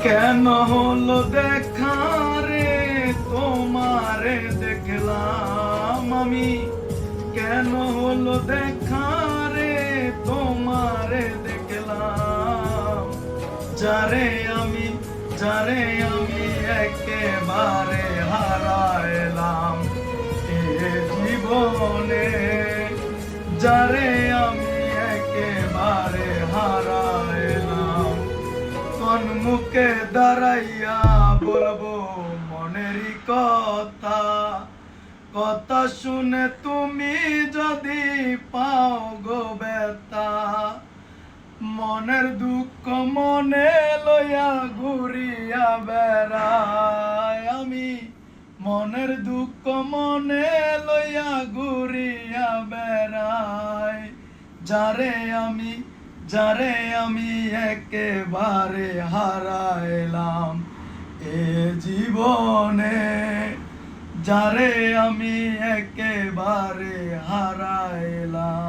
কেন হলো দেখা রে, তোমারে দেখলাম আমি। কেন হলো দেখা রে, তোমারে দেখলাম। যারে আমি যারে আমি একেবারে হারাইলাম এ জীবনে। যারে আমি একেবারে হারাইলাম, কোন মুখে দাঁড়াইয়া বলবো মনেরই কথা। কথা শুনে তুমি যদি পাও গো ব্যথা, মনের দুঃখ মনে লইয়া ঘুরিয়া বেড়াই আমি। মনের দুঃখ মনে লইয়া ঘুরিয়া বেড়াই। যারে আমি একেবারে হারাইলাম এ জীবনে। যারে আমি একেবারে হারাইলাম।